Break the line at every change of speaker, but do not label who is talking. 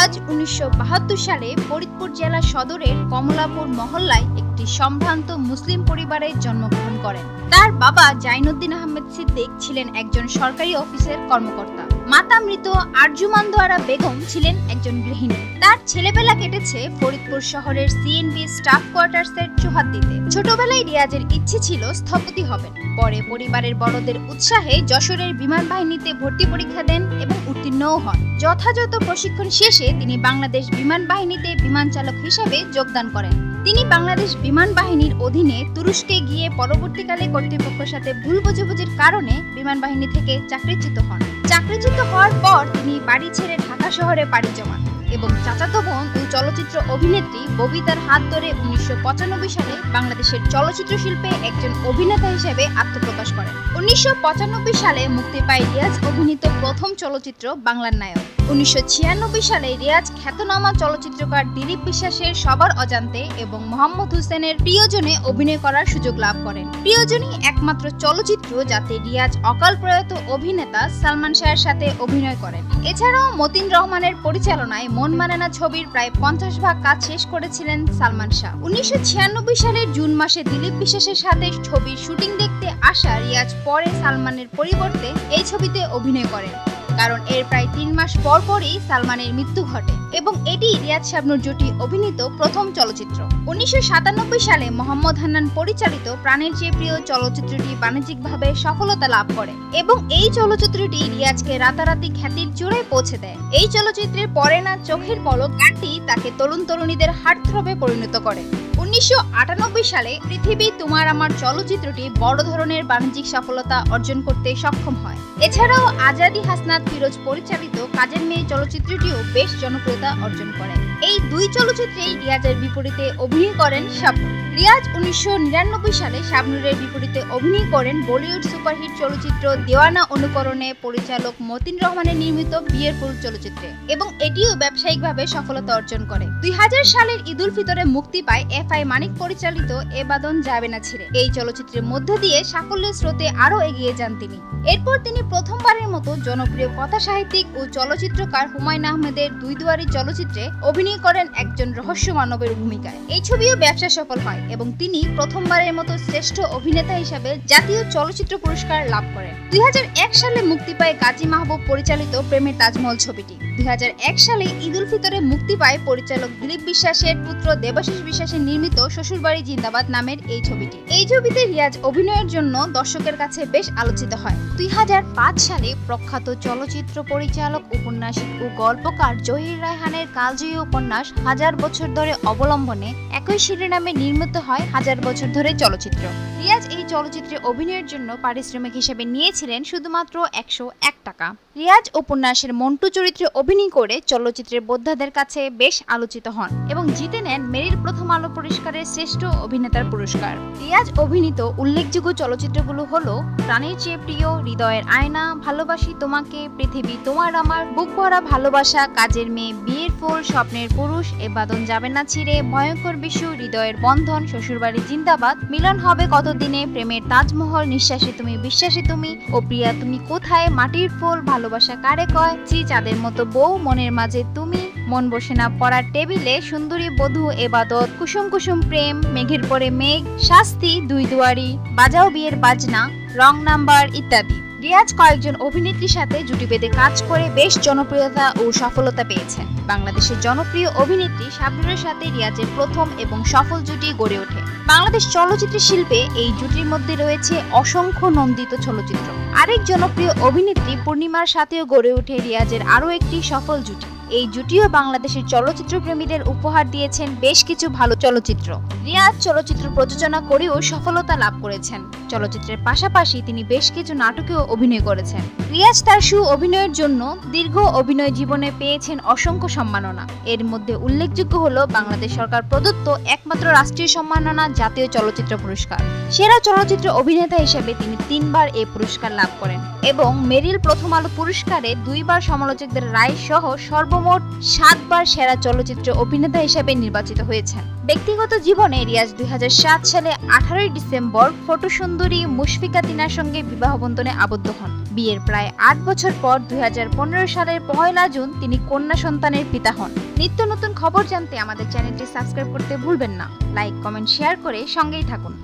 রিয়াজ ১৯৭২ সালে ফরিদপুর জেলা সদরের কমলাপুর মহল্লায় একটি সম্ভ্রান্ত মুসলিম পরিবারে জন্মগ্রহণ করেন। তার বাবা জাইনুদ্দিন আহমেদ সিদ্দিক ছিলেন একজন সরকারি অফিসের কর্মকর্তা। মাতা মৃত আরজুমান দোয়ারা বেগম ছিলেন একজন গৃহিণী। তার ছেলেবেলা কেটেছে ফরিদপুর শহরের সিএনবি স্টাফ কোয়ার্টার্সের চৌহাদ্দিতে। ছোটবেলায় রিয়াজের ইচ্ছে ছিল স্থপতি হবেন। পরে পরিবারের বড়দের উৎসাহে যশোরের বিমান বাহিনীতে ভর্তি পরীক্ষা দেন এবং উত্তীর্ণও হন। যথাযথ প্রশিক্ষণ শেষে তিনি বাংলাদেশ বিমান বাহিনীতে বিমান চালক হিসেবে যোগদান করেন। তিনি বাংলাদেশ বিমান বাহিনীর অধীনে তুরস্কে গিয়ে পরবর্তীকালে কর্তৃপক্ষের সাথে ভুল বোঝাবুঝির কারণে বিমান বাহিনী থেকে চাকরিচ্যুত হন। চাকরিচ্যুত হওয়ার পর তিনি বাড়ি ছেড়ে ঢাকা শহরে পাড়ি জমান এবং চাচাতো বোন ও চলচ্চিত্র অভিনেত্রী ববিতার হাত ধরে ১৯৯৫ সালে বাংলাদেশের চলচ্চিত্র শিল্পে একজন অভিনেতা হিসেবে আত্মপ্রকাশ করেন। ১৯৯৫ সালে মুক্তি পায় রিয়াজ অভিনীত প্রথম চলচ্চিত্র বাংলার নায়ক। ১৯৯৬ সালে রিয়াজ খ্যাতনামা চলচ্চিত্রকার দিলীপ বিশ্বাসের সবার অজান্তে এবং মোহাম্মদ হোসেনের প্রিয়জনে অভিনয় করার সুযোগ লাভ করেন। প্রিয়জনই একমাত্র চলচ্চিত্র যাতে রিয়াজ অকাল প্রয়াত অভিনেতা সালমান শাহের সাথে অভিনয় করেন। এছাড়াও মতিন রহমানের পরিচালনায় মন মানে না ছবির প্রায় ৫০ ভাগ কাজ শেষ করেছিলেন সালমান শাহ। ১৯৯৬ সালের জুন মাসে দিলীপ বিশ্বাসের সাথে ছবির শুটিং দেখতে আসা রিয়াজ পরে সালমানের পরিবর্তে এই ছবিতে অভিনয় করেন, কারণ এর প্রায় ৩ মাস পরই সালমানের মৃত্যু ঘটে এবং এটি রিয়াজ শাবনূর জুটি অভিনীত প্রথম চলচ্চিত্র। ১৯৯৭ সালে মোহাম্মদ হান্নান পরিচালিত প্রাণের চেয়ে প্রিয় চলচ্চিত্রটি বাণিজ্যিকভাবে সফলতা লাভ করে এবং এই চলচ্চিত্রটি রিয়াজকে রাতারাতি খ্যাতির চূড়ায় পৌঁছে দেয়। এই চলচ্চিত্রের পরে না চোখের পলক গানটি তাকে তরুণ তরুণীদের হার্টথ্রবে পরিণত করে। ১৯৯৮ সালে পৃথিবী তোমার আমার চলচ্চিত্রটি বড় ধরনের বাণিজ্যিক সফলতা অর্জন করতে সক্ষম হয়। এছাড়াও আজাদি হাসনাত ফিরোজ পরিচালিত কাজের মেয়ে চলচ্চিত্রটিও বেশ জনপ্রিয়তা অর্জন করে। এই দুই চলচ্চিত্রেই রিয়াজের বিপরীতে অভিনয় করেন শাবনূর। রিয়াজ ১৯৯৯ সালে শাবনূরের বিপরীতে অভিনয় করেন বলিউড সুপারহিট চলচ্চিত্র দেওয়ানা অনুকরণে পরিচালক মতিন রহমানের নির্মিত বিয়ের ফুল চলচ্চিত্রে এবং এটিও ব্যবসায়িকভাবে সফলতা অর্জন করে। ২০০০ সালের ঈদুল ফিতরে মুক্তি পায় এফআই মানিক পরিচালিত এ বাঁধন যাবে না ছিঁড়ে। এই চলচ্চিত্রের মধ্য দিয়ে সাফল্যের স্রোতে আরও এগিয়ে যান তিনি। এরপর তিনি প্রথমবারের মতো জনপ্রিয় কথা সাহিত্যিক ও চলচ্চিত্রকার হুমায়ুন আহমেদের দুই দুয়ারি চলচ্চিত্রে অভিনয় করেন একজন রহস্য মানবের ভূমিকায়। এই ছবিও ব্যবসা সফল হয় এবং তিনি প্রথমবারের মতো শ্রেষ্ঠ অভিনেতা হিসেবে জাতীয় চলচ্চিত্র পুরস্কার লাভ করেন। ২০০১ সালে মুক্তি পায় গাজী মাহবুব পরিচালিত প্রেমের তাজমহল ছবিটি। ২০০১ সালে ঈদুল ফিতরে মুক্তি পায় পরিচালক দিলীপ বিশ্বাসের পুত্র দেবাশিস বিশ্বাসের নির্মিত শ্বশুরবাড়ি জিন্দাবাদ নামের এই ছবিটি। এই ছবিতে রিয়াজ অভিনয়ের জন্য দর্শকের কাছে বেশ আলোচিত হয়। ২০০৫ সালে প্রখ্যাত চলচ্চিত্র পরিচালক, উপন্যাসিক ও গল্পকার জহির রায়হানের কালজয়ী উপন্যাস হাজার বছর ধরে অবলম্বনে একই শিরোনামে নির্মিত হয় হাজার বছর ধরে চলচ্চিত্র। রিয়াজ এই চলচ্চিত্রে অভিনয়ের জন্য পারিশ্রমিক হিসেবে নিয়েছিলেন শুধুমাত্র ১০১ টাকা। রিয়াজ উপন্যাসের মন্টু চরিত্রে অভিনয় করে চলচ্চিত্রের বোদ্ধাদের কাছে বেশ আলোচিত হন এবং জিতে নেন মেরিল প্রথম আলো পুরস্কারের শ্রেষ্ঠ অভিনেতার পুরস্কার। রিয়াজ অভিনীত উল্লেখযোগ্য চলচ্চিত্রগুলো হলো প্রাণের চেয়ে প্রিয়, হৃদয়ের আয়না, ভালোবাসি তোমাকে, পৃথিবী তোমার আমার, বুক ভরা ভালোবাসা, কাজের মেয়ে, বিয়ের ফুল, স্বপ্নের পুরুষ, এ বাঁধন যাবে না ছিঁড়ে, ভয়ঙ্কর বিশু, হৃদয়ের বন্ধন, শ্বশুরবাড়ি জিন্দাবাদ, মিলন হবে কতদিনে, প্রেমের তাজমহল, নিঃশ্বাসী তুমি বিশ্বাসী তুমি, ও প্রিয়া তুমি কোথায়, মাটির ফুল, ভালোবাসা কারে কয়, চি চাঁদের মতো বউ, মনের মাঝে তুমি, মন বসে না পড়ার টেবিলে, সুন্দরী বধূ, এবাদত, কুসুম কুসুম প্রেম, মেঘের পরে মেঘ, শাস্তি, দুই দুয়ারি, বাজাও বিয়ের বাজনা, রং নাম্বার ইত্যাদি। রিয়াজ কয়েকজন অভিনেত্রীর সাথে জুটি বেঁধে কাজ করে বেশ জনপ্রিয়তা ও সফলতা পেয়েছেন। বাংলাদেশের জনপ্রিয় অভিনেত্রী শাবনূরের সাথে রিয়াজের প্রথম এবং সফল জুটি গড়ে ওঠে। বাংলাদেশ চলচ্চিত্র শিল্পে এই জুটির মধ্যে রয়েছে অসংখ্য নন্দিত চলচ্চিত্র। আরেক জনপ্রিয় অভিনেত্রী পূর্ণিমার সাথেও গড়ে ওঠে রিয়াজের আরও একটি সফল জুটি। এই জুটিও বাংলাদেশের চলচ্চিত্র প্রেমীদের উপহার দিয়েছেন বেশ কিছু ভালো চলচ্চিত্র। রিয়াজ চলচ্চিত্র প্রযোজনা করেও সফলতা লাভ করেছেন। চলচ্চিত্রের পাশাপাশি তিনি বেশ কিছু নাটকেও অভিনয় করেছেন। রিয়াজ তার অভিনয়ের জন্য দীর্ঘ অভিনয় জীবনে পেয়েছেন অসংখ্য সম্মাননা। এর মধ্যে উল্লেখযোগ্য হলো বাংলাদেশ সরকার প্রদত্ত একমাত্র রাষ্ট্রীয় সম্মাননা জাতীয় চলচ্চিত্র পুরস্কার। সেরা চলচ্চিত্র অভিনেতা হিসেবে তিনি ৩ বার এই পুরস্কার লাভ করেন। এবং মেরিল প্রথম আলো পুরস্কারে 2 বার সমালোচকদের রায় সহ সর্বমোট 7 বার সেরা চলচ্চিত্র অভিনেতা হিসেবে নির্বাচিত হয়েছেন। ব্যক্তিগত জীবনে রিয়াজ 2007 সালে 18 ডিসেম্বর ফটোসুন্দরী মুশফিকা তিনার সঙ্গে বিবাহ বন্ধনে আবদ্ধ হন। বিয়ের প্রায় 8 বছর পর 2015 সালের 1 জুন তিনি কন্যা সন্তানের পিতা হন। নিত্য নতুন খবর জানতে আমাদের চ্যানেলটি সাবস্ক্রাইব করতে ভুলবেন না। লাইক, কমেন্ট, শেয়ার করে সঙ্গেই থাকুন।